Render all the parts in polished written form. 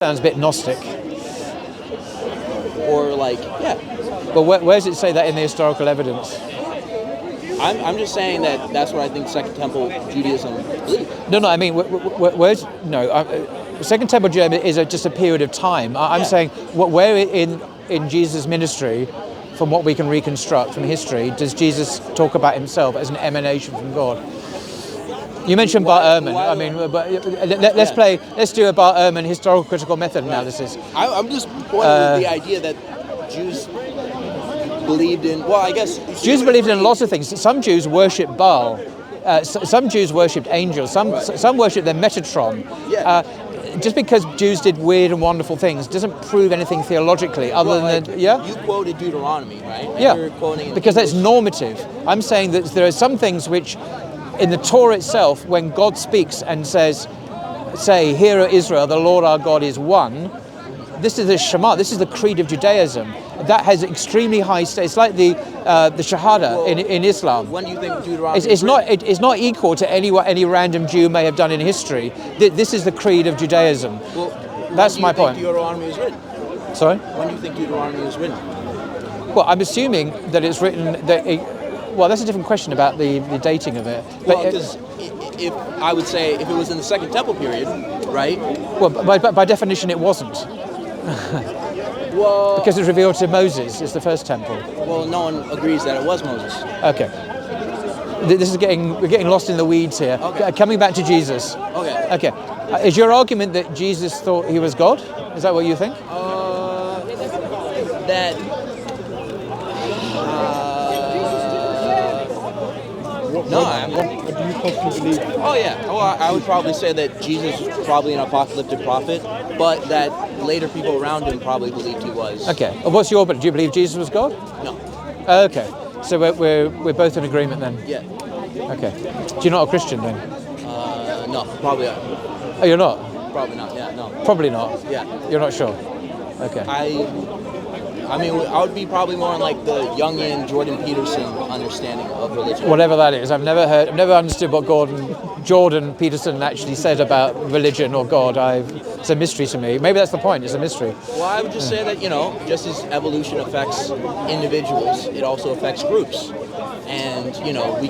Sounds a bit Gnostic. Or like, yeah. But where does it say that in the historical evidence? I'm just saying that's what I think Second Temple Judaism believes. No, I mean, where's Second Temple Judaism is just a period of time. I'm saying, where in Jesus' ministry, from what we can reconstruct from history, does Jesus talk about himself as an emanation from God? You mentioned Bart Ehrman. I mean, but let's do a Bart Ehrman historical critical method analysis. I'm just pointing with the idea that Jews believed in. Well, I guess Jews believed in lots of things. Some Jews worshipped Baal. Some Jews worshipped angels. Some worshipped their Metatron. Just because Jews did weird and wonderful things doesn't prove anything theologically, other than you quoted Deuteronomy, right? And you're quoting because that's normative. I'm saying that there are some things which, in the Torah itself, when God speaks and says, "Say, hear, O Israel, the Lord our God is one." This is the Shema. This is the creed of Judaism. That has extremely high stakes. It's like the Shahada in Islam. When do you think Deuteronomy? It's not equal to any random Jew may have done in history. This is the creed of Judaism. Well, that's my point. Deuteronomy was written. Sorry. When do you think Deuteronomy was written? Well, I'm assuming that it's written that. Well, that's a different question about the dating of it. Well, because if I would say if it was in the Second Temple period, right? Well, by definition, it wasn't. Well, because it was revealed to Moses. It's the first temple. Well, no one agrees that it was Moses. Okay. We're getting lost in the weeds here. Okay. Coming back to Jesus. Okay. Is your argument that Jesus thought he was God? Is that what you think? No, what do you possibly believe? Oh yeah, well I would probably say that Jesus was probably an apocalyptic prophet, but that later people around him probably believed he was. Okay, what's your, but do you believe Jesus was God? No. Okay, so we're both in agreement then? Yeah. Okay, so you're not a Christian then? No, probably not. Oh, you're not? Probably not, yeah, no. Probably not? Yeah. You're not sure? Okay. I mean, I would be probably more in like the Jungian Jordan Peterson understanding of religion. Whatever that is, I've never understood what Jordan Peterson actually said about religion or God. It's a mystery to me. Maybe that's the point. It's a mystery. Well, I would just say that just as evolution affects individuals, it also affects groups, and we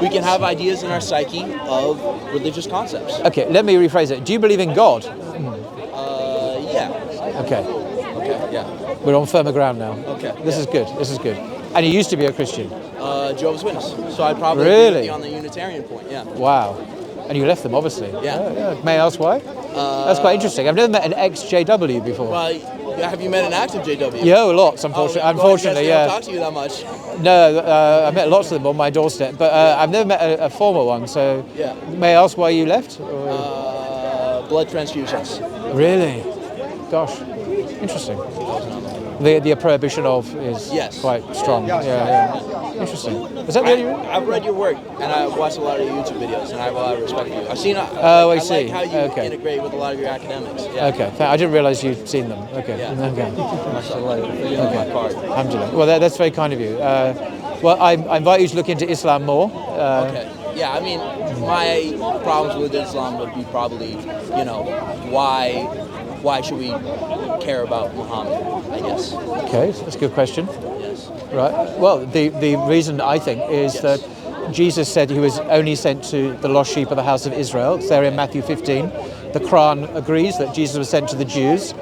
can have ideas in our psyche of religious concepts. Okay, let me rephrase it. Do you believe in God? Yeah. Okay. Yeah. We're on firmer ground now. Okay. This is good. And you used to be a Christian? Jehovah's Witness. So I'd probably really be on the Unitarian point, yeah. Wow. And you left them, obviously. Yeah. May I ask why? That's quite interesting. I've never met an ex-JW before. Have you met an active JW? Yeah, lots, unfortunately. They don't talk to you that much. No, I met lots of them on my doorstep, but I've never met a former one, so yeah. May I ask why you left? Blood transfusions. Really? Gosh. Interesting. The prohibition of is quite strong. Yeah. Interesting. Is that really? I've read your work and I've watched a lot of your YouTube videos and I have a lot of respect for you. I've seen. I see. Like how you integrate with a lot of your academics. Yeah. Okay. I didn't realize you'd seen them. Okay. Yeah. Okay. Okay. Alhamdulillah. Well, that's very kind of you. Well, I invite you to look into Islam more. Okay. Yeah. I mean, my problems with Islam would be probably, why should we care about Muhammad, I guess. Okay, that's a good question. Yes. Right. Well, the reason I think is that Jesus said he was only sent to the lost sheep of the house of Israel. It's there in Matthew 15. The Quran agrees that Jesus was sent to the Jews.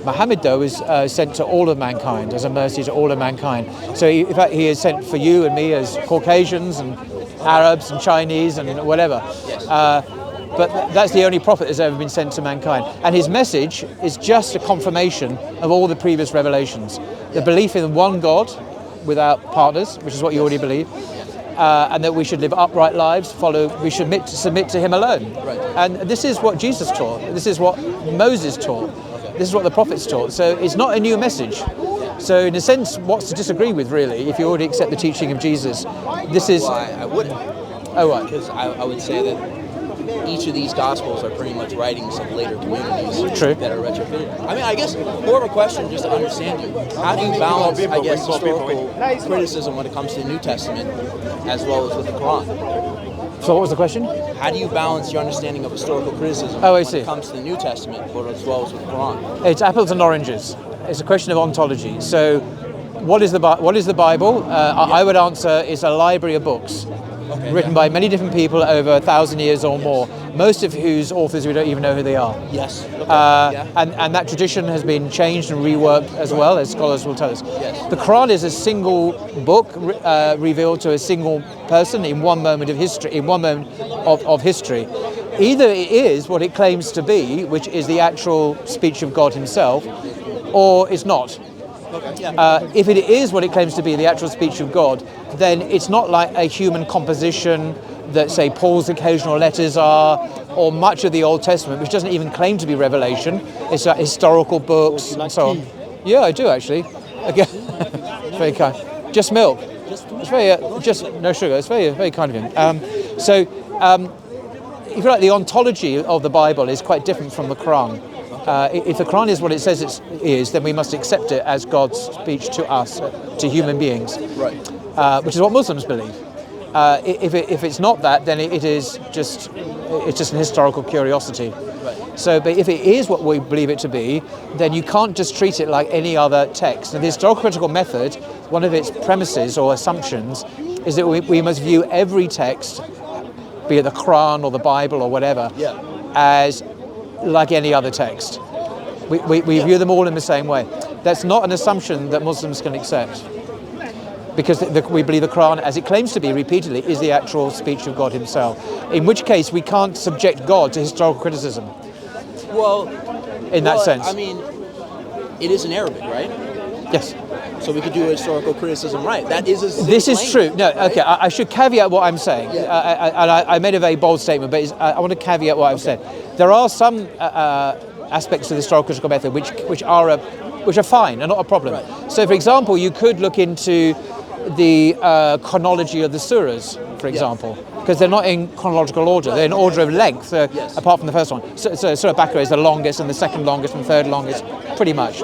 Muhammad, though, is sent to all of mankind as a mercy to all of mankind. So in fact, he is sent for you and me as Caucasians and Arabs and Chinese and whatever. Yes. But that's the only prophet that's ever been sent to mankind. And his message is just a confirmation of all the previous revelations. The belief in one God without partners, which is what you already believe, and that we should live upright lives, we should submit to him alone. Right. And this is what Jesus taught. This is what Moses taught. This is what the prophets taught. So it's not a new message. So in a sense, what's to disagree with, really, if you already accept the teaching of Jesus? This is... Well, I wouldn't. Oh, right. Because I would say that each of these gospels are pretty much writings of later communities that are retrofitted. I mean, I guess more of a question just to understand you. How do you balance, I guess, historical criticism when it comes to the New Testament as well as with the Quran? So what was the question? How do you balance your understanding of historical criticism Oh, I when see. it comes to the New Testament, but as well as with the Quran? It's apples and oranges. It's a question of ontology. So, what is the Bible? I would answer it's a library of books written by many different people over 1,000 years or more, most of whose authors we don't even know who they are. Yes. Okay. And that tradition has been changed and reworked as well, as scholars will tell us. Yes. The Quran is a single book revealed to a single person in one moment of history. Of history, either it is what it claims to be, which is the actual speech of God Himself, or it's not. If it is what it claims to be, the actual speech of God, then it's not like a human composition that, say, Paul's occasional letters are, or much of the Old Testament, which doesn't even claim to be revelation. It's historical books and so on. Yeah, I do actually. Again, it's very kind. Just milk. It's very just no sugar. It's very very kind of him. If you like, the ontology of the Bible is quite different from the Quran. If the Quran is what it says it is, then we must accept it as God's speech to us, to human beings, Right. which is what Muslims believe. If it's not that, then it's just an historical curiosity. Right. So, but if it is what we believe it to be, then you can't just treat it like any other text. And the historical critical method, one of its premises or assumptions, is that we must view every text, be it the Quran or the Bible or whatever, as like any other text. We view them all in the same way. That's not an assumption that Muslims can accept, because we believe the Quran, as it claims to be repeatedly, is the actual speech of God Himself. In which case, we can't subject God to historical criticism. Well, in that sense. I mean, it is in Arabic, right? Yes. So we could do a historical criticism, right? That is a This is true. No, right? okay. I should caveat what I'm saying. I made a very bold statement, but I want to caveat what I've said. There are some aspects of the historical critical method which are fine and not a problem. Right. So, for example, you could look into the chronology of the surahs, for example, because they're not in chronological order. They're in order of length, apart from the first one. So Surah Baqarah is the longest, and the second longest, and the third longest, pretty much.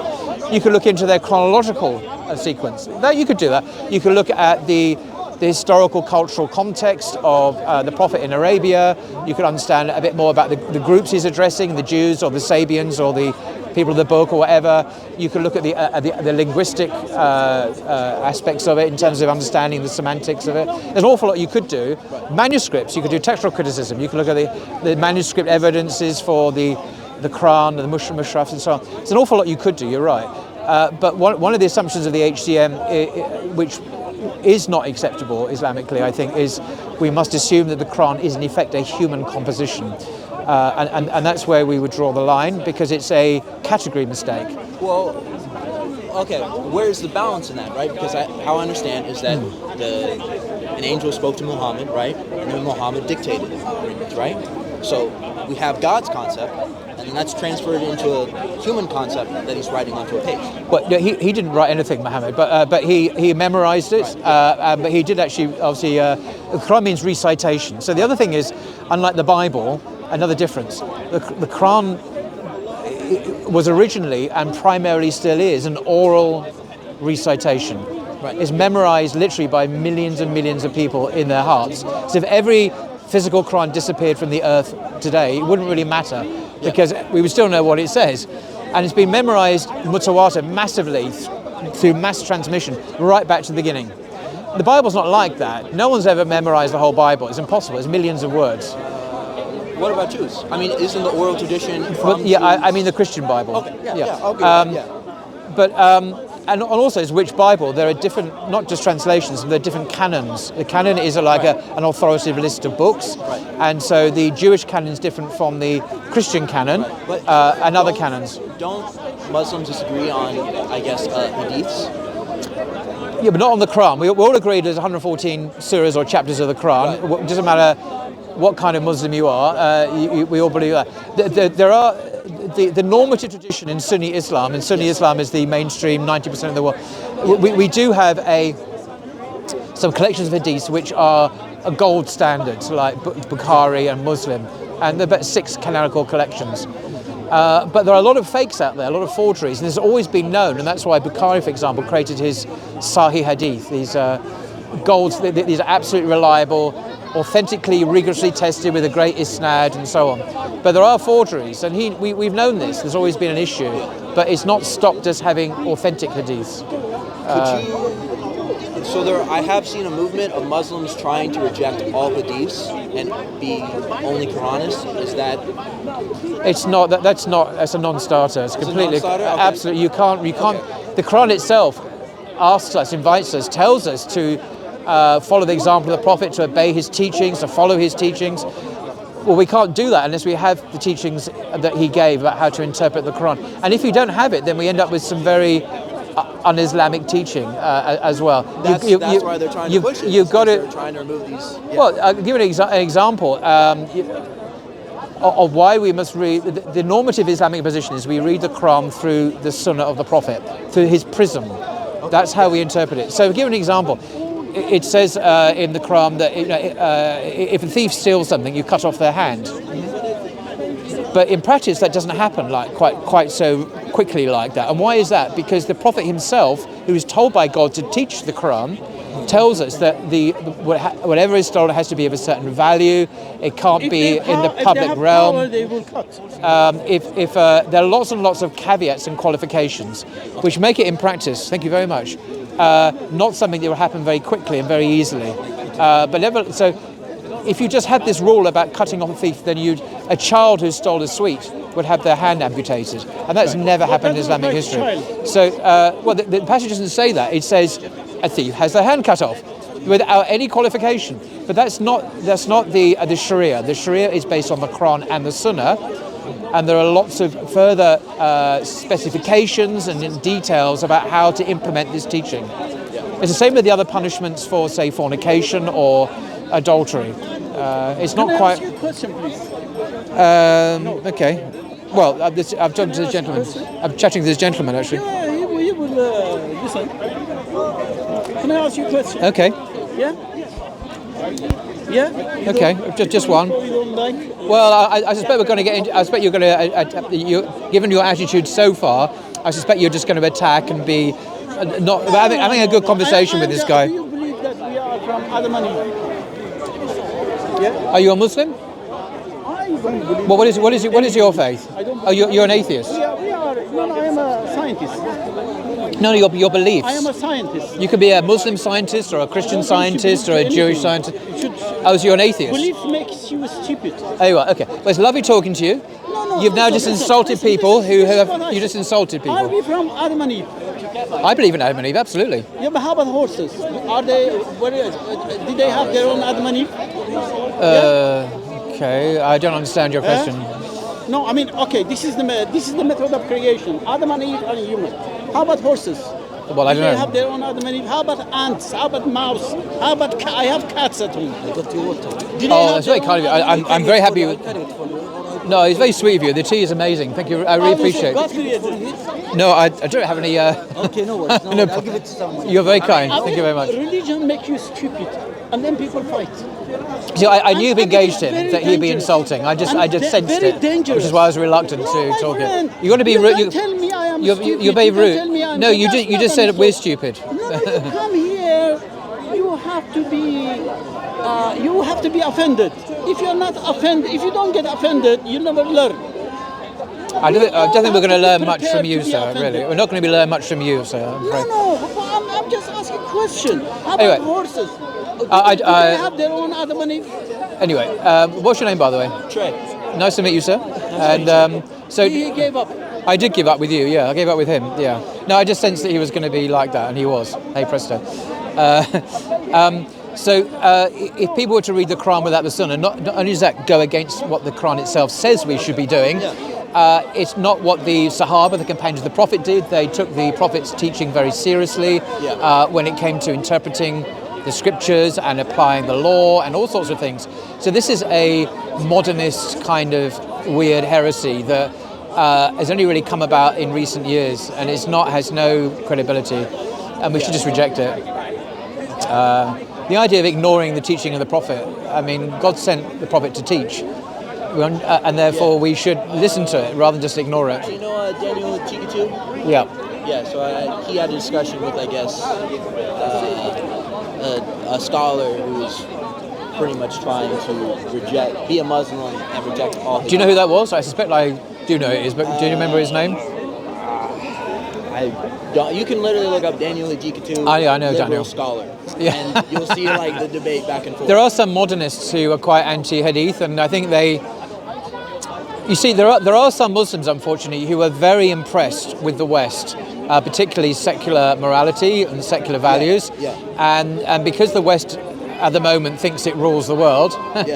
You could look into their chronological sequence. That you could do that. You could look at the historical cultural context of the Prophet in Arabia. You could understand a bit more about the groups he's addressing, the Jews or the Sabians or the people of the book or whatever. You could look at the linguistic aspects of it in terms of understanding the semantics of it. There's an awful lot you could do. Manuscripts, you could do textual criticism. You could look at the manuscript evidences for the Quran, the Mushrafs and so on. It's an awful lot you could do, you're right. But one of the assumptions of the HCM, which is not acceptable Islamically, I think, is we must assume that the Quran is in effect a human composition. And that's where we would draw the line, because it's a category mistake. Well, okay, where's the balance in that, right? Because how I understand is that an angel spoke to Muhammad, right? And then Muhammad dictated agreements, right? So we have God's concept, and then that's transferred into a human concept that he's writing onto a page. Well, no, he didn't write anything, Muhammad, but he memorized it. But he did actually, obviously, the Quran means recitation. So the other thing is, unlike the Bible, another difference. The Quran was originally, and primarily still is, an oral recitation. Right. It's memorized literally by millions and millions of people in their hearts. So if every physical Quran disappeared from the earth today, it wouldn't really matter, because we would still know what it says. And it's been memorized mutawatir massively through mass transmission right back to the beginning. The Bible's not like that. No one's ever memorized the whole Bible. It's impossible. It's millions of words. What about Jews? I mean, isn't the oral tradition from But, I mean the Christian Bible. Okay, okay, But and also it's which Bible. There are different, not just translations, but there are different canons. The canon is like an authoritative list of books, and so the Jewish canon is different from the Christian canon and other canons. Don't Muslims disagree on, I guess, hadiths? Yeah, but not on the Quran. We all agree there's 114 surahs or chapters of the Quran. It doesn't matter what kind of Muslim you are. We all believe that. There are the normative tradition in Sunni Islam, and Sunni Islam is the mainstream 90% of the world. We do have some collections of hadiths which are a gold standard, so like Bukhari and Muslim, and there are about 6 canonical collections. But there are a lot of fakes out there, a lot of forgeries, and this has always been known, and that's why Bukhari, for example, created his Sahih Hadith. These golds, these are absolutely reliable, authentically, rigorously tested with a great isnad and so on. But there are forgeries, and we've known this. There's always been an issue, but it's not stopped us having authentic hadiths. I have seen a movement of Muslims trying to reject all hadiths and be only Quranists. Is that? It's not. That's a non-starter. It's completely, non-starter? Okay. Absolutely. You can't. Okay. The Quran itself asks us, invites us, tells us to follow the example of the Prophet, to obey his teachings, to follow his teachings. Well, we can't do that unless we have the teachings that he gave about how to interpret the Quran. And if you don't have it, then we end up with some very un-Islamic teaching as well. That's why they're trying to push it. You've got to. They're trying to remove these. Yeah. Well, I'll give you an example of why we must read. The normative Islamic position is we read the Quran through the Sunnah of the Prophet, through his prism. That's how we interpret it. So, to give an example, it says in the Quran that if a thief steals something, you cut off their hand. But in practice, that doesn't happen quite so quickly like that. And why is that? Because the Prophet himself, who is told by God to teach the Quran, tells us that whatever is stolen has to be of a certain value. It can't be in the public realm. Power, they will cut. If there are lots and lots of caveats and qualifications, which make it in practice, thank you very much, not something that will happen very quickly and very easily. So if you just had this rule about cutting off a thief, then a child who stole a sweet would have their hand amputated, and that's never happened in Islamic history. So, the passage doesn't say that. It says a thief has their hand cut off without any qualification. But that's not the Sharia. The Sharia is based on the Quran and the Sunnah, and there are lots of further specifications and details about how to implement this teaching. It's the same with the other punishments for, say, fornication or adultery. It's not quite. Can I ask you a question, please? Okay. Well, I'm talking to this gentleman. I'm chatting to this gentleman, actually. Yeah, he will listen. Can I ask you a question? Okay. Yeah? Yeah? Okay, just one. You don't like? Well, I suspect we're going to get into. I suspect you're going to. Given your attitude so far, I suspect you're just going to attack and be not having a good conversation with this guy. Do you believe that we are from Adamani? Yeah? Are you a Muslim? I don't believe. Well, what is your faith? I don't Oh, you're an atheist. We are. No, I am a scientist. No, your beliefs. I am a scientist. You could be a Muslim scientist or a Christian scientist or a Jewish scientist. Oh, so you're an atheist? Belief makes you stupid. Oh, you are. Okay. Well, it's lovely talking to you. No, You've now just insulted people who have. You just insulted Are people. we from Adam and Eve? I believe in Adam and Eve, absolutely. Yeah, but how about horses? Are they? Did they have their own Adam and Eve? Okay, I don't understand your question. No, I mean, okay. This is the method of creation. Adam and Eve are human. How about horses? Well, I Do don't they know. have their own Adam and Eve? How about ants? How about mouse? How about I have cats at home. Oh, that's very kind of you. I'm very happy with. No, it's very sweet of you. The tea is amazing. Thank you. I really appreciate it. No, I don't have any. Okay, no worries. No, No, I'll give it to someone. You're very kind. I Thank mean, you very much. Religion makes you stupid, and then people fight. See, I knew you'd And engaged it's him, very that he'd be dangerous. insulting. I just And sensed very it, dangerous. which is why I was reluctant No, to my talk friend, it. You're going to be you rude. don't tell me I am You're stupid. very You don't rude. tell me I'm No, you stupid. just That's said not we're an stupid. No, you come here, you have to be offended. If you're not offended, if you don't get offended, you never learn. I don't think we're going to learn much from you, Prepared to be sir. offended. Really, we're not going to be learning much from you, sir. I'm afraid. No, I'm just asking a question. How about Anyway, horses? Do I- they have their own Adam and Eve? Anyway, what's your name, by the way? Trey. Nice to meet you, sir. And so He gave up. I did give up with you. Yeah, I gave up with him. Yeah. No, I just sensed that he was going to be like that, and he was. Hey, presto. If people were to read the Quran without the Sunnah, not only does that go against what the Quran itself says we should be doing, it's not what the Sahaba, the companions of the Prophet, did. They took the Prophet's teaching very seriously when it came to interpreting the scriptures and applying the law and all sorts of things. So this is a modernist kind of weird heresy that has only really come about in recent years, and has no credibility, and we should just reject it. The idea of ignoring the teaching of the Prophet, I mean, God sent the Prophet to teach, and therefore we should listen to it rather than just ignore it. You know Daniel Chikitu? Yeah. Yeah, so he had a discussion with, I guess, a scholar who was pretty much trying to be a Muslim and reject all. Do you know who that was? I suspect I do know who it is, but do you remember his name? I don't. You can literally look up Daniel Ejiketu, I know liberal Daniel. scholar, Yeah. and you'll see like the debate back and forth. There are some modernists who are quite anti-Hadith, and I think you see, there are some Muslims, unfortunately, who are very impressed with the West, particularly secular morality and secular values. Yeah. And because the West at the moment thinks it rules the world, life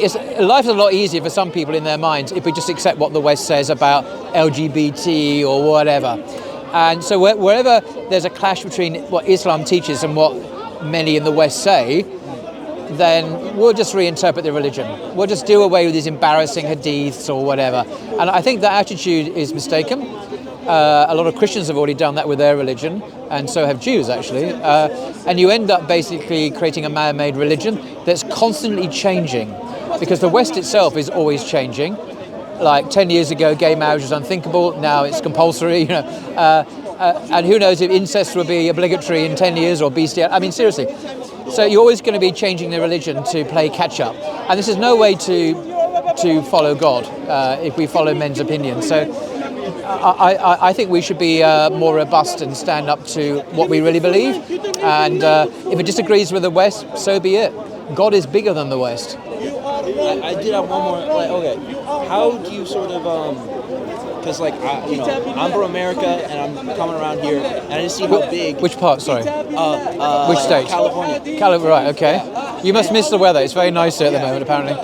is a lot easier for some people in their minds if we just accept what the West says about LGBT or whatever. And so wherever there's a clash between what Islam teaches and what many in the West say, then we'll just reinterpret the religion. We'll just do away with these embarrassing hadiths or whatever. And I think that attitude is mistaken. A lot of Christians have already done that with their religion, and so have Jews, actually. And you end up basically creating a man-made religion that's constantly changing, because the West itself is always changing. Like 10 years ago, gay marriage was unthinkable. Now it's compulsory. And who knows if incest will be obligatory in 10 years or bestiality. I mean, seriously. So you're always going to be changing the religion to play catch-up. And this is no way to follow God if we follow men's opinions. So I think we should be more robust and stand up to what we really believe. And if it disagrees with the West, so be it. God is bigger than the West. I did have one more. Okay, how do you sort of because I'm from America and I'm coming around here and I didn't see how big. Which part? Sorry. Which state? California. Right. Okay. You must miss the weather. It's very nice here at the moment, apparently.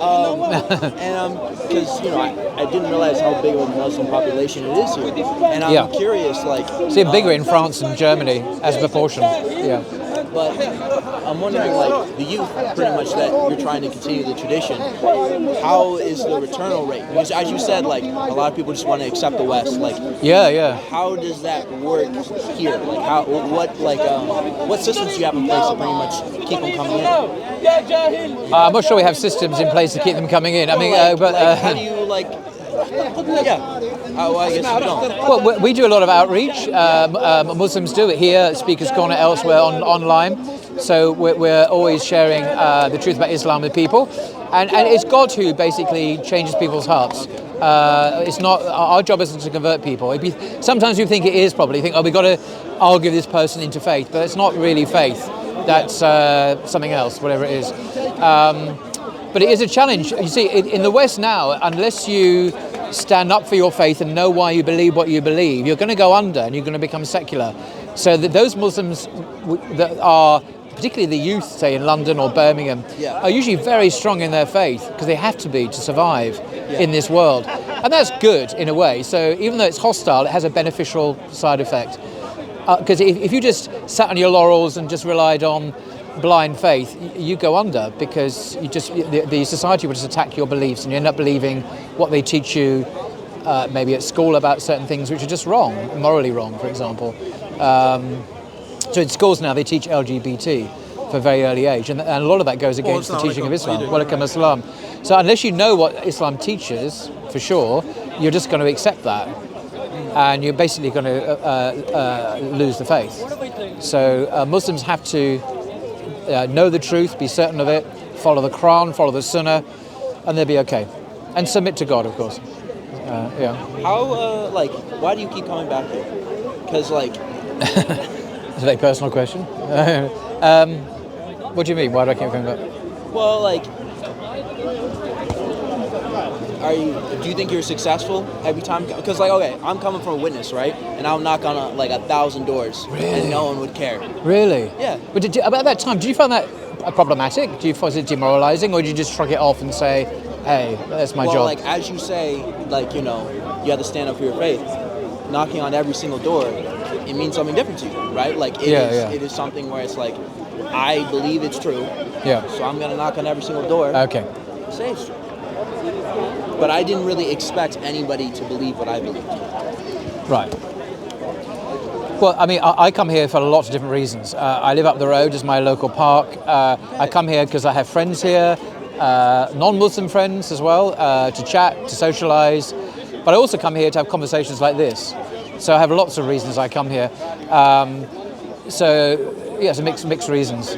And because I didn't realize how big of a Muslim population it is here, and I'm curious, See, bigger in France and Germany as a proportion. Yeah. But I'm wondering, the youth, pretty much, that you're trying to continue the tradition, how is the returnal rate? Because as you said, a lot of people just want to accept the West. How does that work here? What systems do you have in place to pretty much keep them coming in? I'm not sure we have systems in place to keep them coming in. How do you I guess you don't. Well, we do a lot of outreach. Muslims do it here, Speakers Corner, elsewhere online. So we're always sharing the truth about Islam with people. And it's God who basically changes people's hearts. It's not, our job isn't to convert people. Sometimes we think it is probably. Think, we've got to argue this person into faith. But it's not really faith. That's something else, whatever it is. But it is a challenge. You see, in the West now, unless you stand up for your faith and know why you believe what you believe, you're going to go under and you're going to become secular. So those Muslims that are, particularly the youth, say in London or Birmingham, are usually very strong in their faith because they have to be to survive in this world. And that's good in a way. So even though it's hostile, it has a beneficial side effect. Because if you just sat on your laurels and just relied on blind faith, you go under, because the society will just attack your beliefs and you end up believing what they teach you maybe at school about certain things which are just wrong, morally wrong, for example. So in schools now they teach LGBT for a very early age, and a lot of that goes against the teaching of Islam. Walaikum Assalam. So unless you know what Islam teaches for sure, you're just going to accept that, and you're basically going to lose the faith. So Muslims have to know the truth, be certain of it, follow the Quran, follow the Sunnah, and they'll be okay. And submit to God, of course. How, why do you keep coming back here? Because, It's a very personal question. What do you mean? Why do I keep coming back? Well, do you think you're successful every time? Because, I'm coming from a witness, right? And I'll knock on 1,000 doors, and no one would care. Really? Yeah. But about that time, did you find that problematic? Do you find it demoralizing, or did you just shrug it off and say, hey, that's my job? Well, as you say, you have to stand up for your faith. Knocking on every single door, it means something different to you, right? It is something where it's I believe it's true. Yeah. So I'm going to knock on every single door. Okay. Say it's true. But I didn't really expect anybody to believe what I believed. Right. Well, I mean, I come here for lots of different reasons. I live up the road as my local park. I come here because I have friends here, non-Muslim friends as well, to chat, to socialise. But I also come here to have conversations like this. So I have lots of reasons I come here. So, yes, mixed reasons.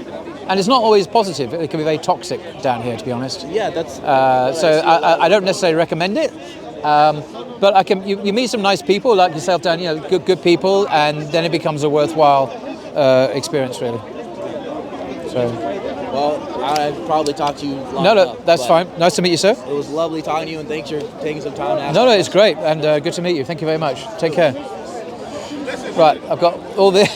And it's not always positive. It can be very toxic down here, to be honest. Yeah, that's. So I don't necessarily recommend it. But you meet some nice people like yourself down here, good people, and then it becomes a worthwhile experience, really. So. Well, I've probably talked to you long No, enough, that's fine. Nice to meet you, sir. It was lovely talking to you, and thanks for taking some time to ask. No, it's great, and good to meet you. Thank you very much. Take care. Right, I've got all the